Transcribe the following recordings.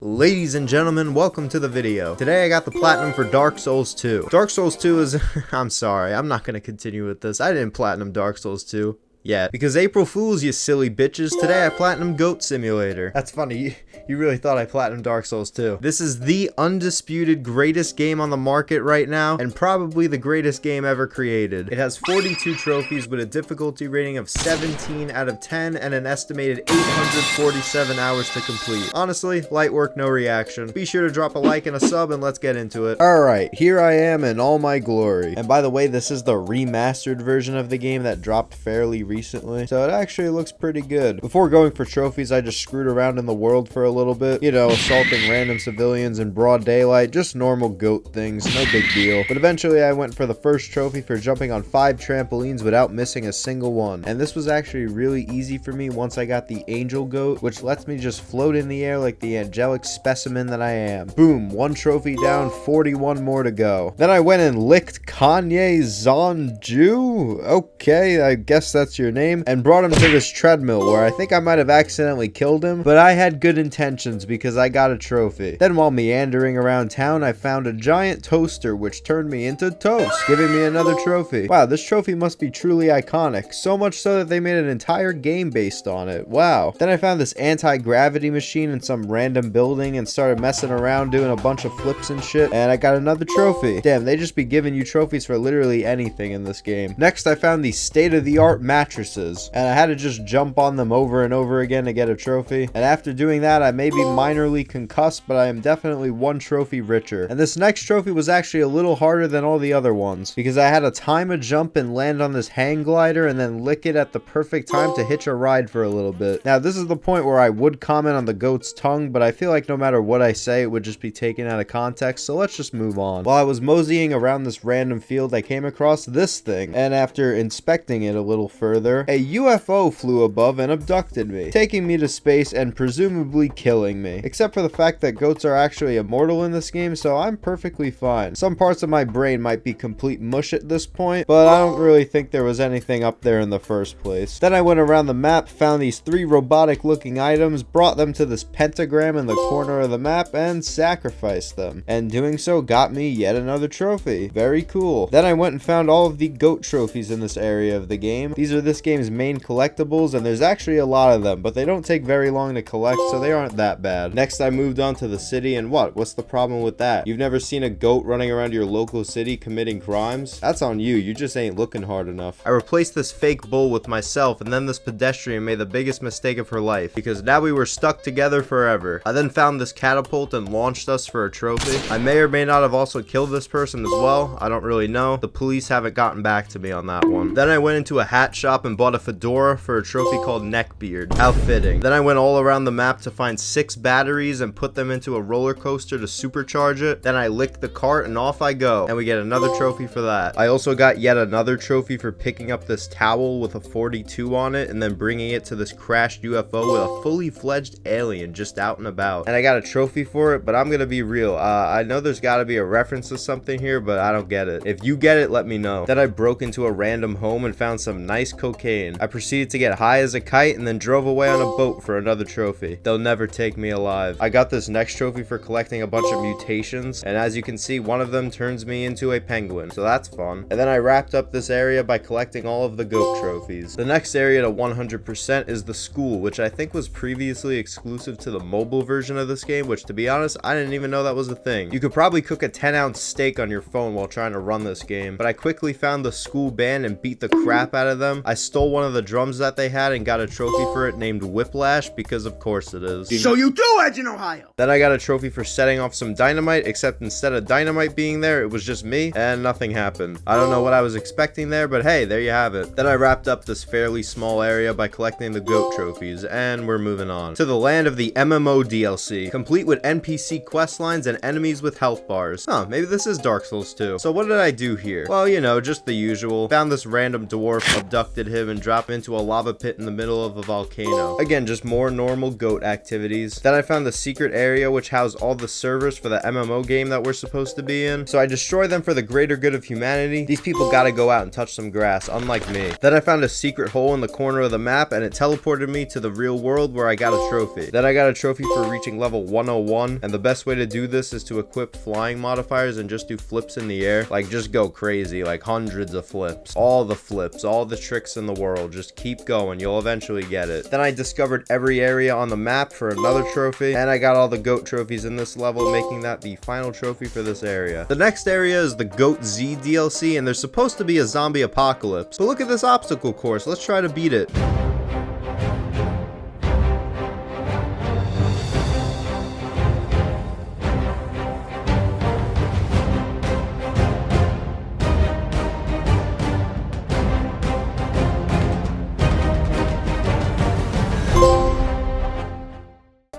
Ladies and gentlemen, welcome to the video. Today I got the platinum for Dark Souls 2. Dark Souls 2 is... I'm sorry, I'm not going to continue with this. I didn't platinum Dark Souls 2. Yeah, because April Fools, you silly bitches. Today I platinum Goat Simulator. That's funny. You really thought I platinum Dark Souls 2. This is the undisputed greatest game on the market right now, and probably the greatest game ever created. It has 42 trophies with a difficulty rating of 17 out of 10 and an estimated 847 hours to complete. Honestly, light work, no reaction. Be sure to drop a like and a sub, and let's get into it. Alright, here I am in all my glory. And by the way, this is the remastered version of the game that dropped fairly recently, so it actually looks pretty good. Before going for trophies, I just screwed around in the world for a little bit, you know, assaulting random civilians in broad daylight, just normal goat things, no big deal. But eventually I went for the first trophy for jumping on 5 trampolines without missing a single one, and this was actually really easy for me once I got the angel goat, which lets me just float in the air like the angelic specimen that I am. Boom, 1 trophy down, 41 more to go. Then I went and licked Kanye Zonju, okay, I guess that's your name, and brought him to this treadmill where I think I might have accidentally killed him, but I had good intentions because I got a trophy. Then while meandering around town, I found a giant toaster which turned me into toast, giving me another trophy. Wow, this trophy must be truly iconic, so much so that they made an entire game based on it. Wow. Then I found this anti-gravity machine in some random building and started messing around doing a bunch of flips and shit, and I got another trophy. Damn, they just be giving you trophies for literally anything in this game. Next, I found these state-of-the-art mattresses, and I had to just jump on them over and over again to get a trophy. And after doing that, I may be minorly concussed, but I am definitely 1 trophy richer. And this next trophy was actually a little harder than all the other ones, because I had to time a jump and land on this hang glider and then lick it at the perfect time to hitch a ride for a little bit. Now, this is the point where I would comment on the goat's tongue, but I feel like no matter what I say, it would just be taken out of context, so let's just move on. While I was moseying around this random field, I came across this thing, and after inspecting it a little further, a UFO flew above and abducted me, taking me to space and presumably killing me. Except for the fact that goats are actually immortal in this game, so I'm perfectly fine. Some parts of my brain might be complete mush at this point, but I don't really think there was anything up there in the first place. Then I went around the map, found these 3 robotic looking items, brought them to this pentagram in the corner of the map, and sacrificed them. And doing so got me yet another trophy. Very cool. Then I went and found all of the goat trophies in this area of the game. These are this game's main collectibles, and there's actually a lot of them, but they don't take very long to collect, so they aren't that bad. Next, I moved on to the city, and what's the problem with that? You've never seen a goat running around your local city committing crimes? That's on you, you just ain't looking hard enough. I replaced this fake bull with myself, and then this pedestrian made the biggest mistake of her life, because now we were stuck together forever. I then found this catapult and launched us for a trophy. I may or may not have also killed this person as well, I don't really know. The police haven't gotten back to me on that one. Then I went into a hat shop and bought a fedora for a trophy called Neckbeard. How fitting. Then I went all around the map to find 6 batteries and put them into a roller coaster to supercharge it. Then I licked the cart and off I go, and we get another trophy for that. I also got yet another trophy for picking up this towel with a 42 on it and then bringing it to this crashed UFO with a fully fledged alien just out and about. And I got a trophy for it, but I'm gonna be real. I know there's gotta be a reference to something here, but I don't get it. If you get it, let me know. Then I broke into a random home and found some nice cocaine. I proceeded to get high as a kite and then drove away on a boat for another trophy. They'll never take me alive. I got this next trophy for collecting a bunch of mutations, and as you can see, one of them turns me into a penguin, so that's fun. And then I wrapped up this area by collecting all of the goat trophies. The next area to 100% is the school, which I think was previously exclusive to the mobile version of this game, which to be honest, I didn't even know that was a thing. You could probably cook a 10-ounce steak on your phone while trying to run this game, but I quickly found the school band and beat the crap out of them. I stole one of the drums that they had and got a trophy for it named Whiplash, because of course it is. So you do edge in Ohio! Then I got a trophy for setting off some dynamite, except instead of dynamite being there, it was just me, and nothing happened. I don't know what I was expecting there, but hey, there you have it. Then I wrapped up this fairly small area by collecting the goat trophies, and we're moving on to the land of the MMO DLC, complete with NPC quest lines and enemies with health bars. Huh, maybe this is Dark Souls 2. So what did I do here? Well, you know, just the usual. Found this random dwarf, abducted him and drop him into a lava pit in the middle of a volcano. Again, just more normal goat activities. Then I found the secret area which housed all the servers for the MMO game that we're supposed to be in. So I destroyed them for the greater good of humanity. These people gotta go out and touch some grass, unlike me. Then I found a secret hole in the corner of the map and it teleported me to the real world where I got a trophy. Then I got a trophy for reaching level 101, and the best way to do this is to equip flying modifiers and just do flips in the air. Like, just go crazy, like hundreds of flips, all the tricks in the world. Just keep going, you'll eventually get it. Then I discovered every area on the map for another trophy, and I got all the goat trophies in this level, making that the final trophy for this area. The next area is the Goat Z DLC, and there's supposed to be a zombie apocalypse. But look at this obstacle course, let's try to beat it.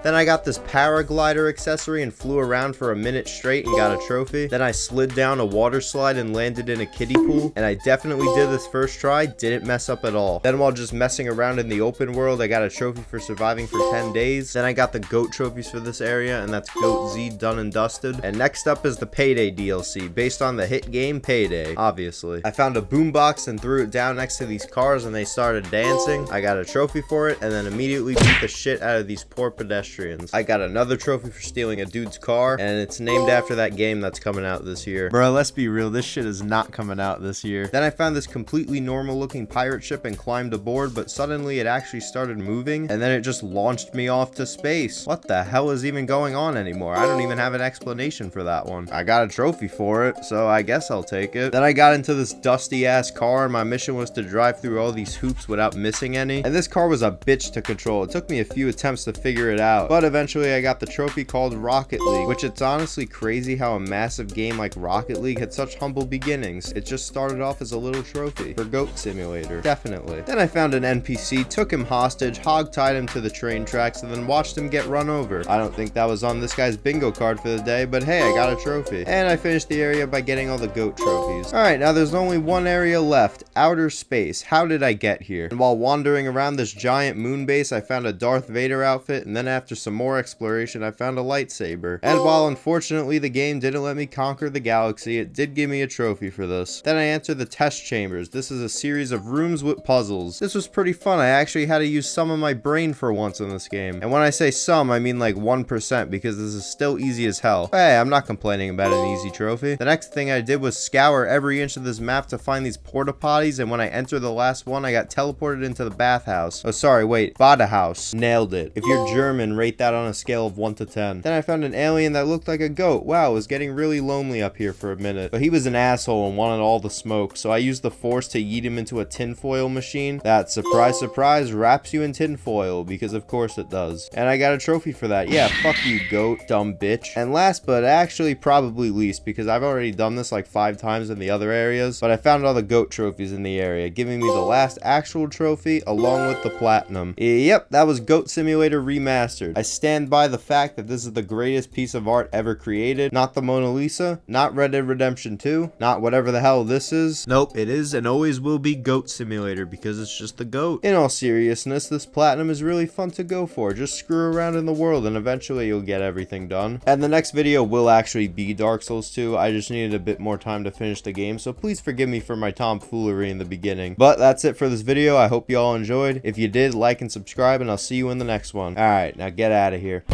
Then I got this paraglider accessory and flew around for a minute straight and got a trophy. Then I slid down a water slide and landed in a kiddie pool, and I definitely did this first try, didn't mess up at all. Then while just messing around in the open world, I got a trophy for surviving for 10 days. Then I got the goat trophies for this area, and that's Goat Z done and dusted. And next up is the Payday DLC, based on the hit game Payday, obviously. I found a boombox and threw it down next to these cars and they started dancing. I got a trophy for it and then immediately beat the shit out of these poor pedestrians. I got another trophy for stealing a dude's car, and it's named after that game that's coming out this year. Bro, let's be real, this shit is not coming out this year. Then I found this completely normal looking pirate ship and climbed aboard, but suddenly it actually started moving, and then it just launched me off to space. What the hell is even going on anymore? I don't even have an explanation for that one. I got a trophy for it, so I guess I'll take it. Then I got into this dusty ass car, and my mission was to drive through all these hoops without missing any, and this car was a bitch to control. It took me a few attempts to figure it out, but eventually I got the trophy called Rocket League, which it's honestly crazy how a massive game like Rocket League had such humble beginnings. It just started off as a little trophy for Goat Simulator, definitely. Then I found an NPC, took him hostage, hog-tied him to the train tracks, and then watched him get run over. I don't think that was on this guy's bingo card for the day, but hey, I got a trophy. And I finished the area by getting all the goat trophies. Alright, now there's only one area left, outer space. How did I get here? And while wandering around this giant moon base, I found a Darth Vader outfit, and then after some more exploration, I found a lightsaber. And while unfortunately the game didn't let me conquer the galaxy, it did give me a trophy for this. Then I entered the test chambers. This is a series of rooms with puzzles. This was pretty fun. I actually had to use some of my brain for once in this game. And when I say some, I mean like 1%, because this is still easy as hell. But hey, I'm not complaining about an easy trophy. The next thing I did was scour every inch of this map to find these porta potties, and when I entered the last one, I got teleported into the bathhouse. Oh, sorry, wait, Badehouse. Nailed it. If you're German, rate that on a scale of 1 to 10. Then I found an alien that looked like a goat. Wow, it was getting really lonely up here for a minute. But he was an asshole and wanted all the smoke, so I used the force to yeet him into a tinfoil machine that, surprise, surprise, wraps you in tinfoil, because of course it does. And I got a trophy for that. Yeah, fuck you, goat, dumb bitch. And last, but actually probably least, because I've already done this like 5 times in the other areas, but I found all the goat trophies in the area, giving me the last actual trophy along with the platinum. Yep, that was Goat Simulator Remastered. I stand by the fact that this is the greatest piece of art ever created. Not the Mona Lisa, not Red Dead Redemption 2, not whatever the hell this is. Nope, it is and always will be Goat Simulator, because it's just the goat. In all seriousness, this platinum is really fun to go for. Just screw around in the world and eventually you'll get everything done. And the next video will actually be Dark Souls 2. I just needed a bit more time to finish the game, so please forgive me for my tomfoolery in the beginning. But that's it for this video. I hope you all enjoyed. If you did, like and subscribe, and I'll see you in the next one. Alright, now get out of here.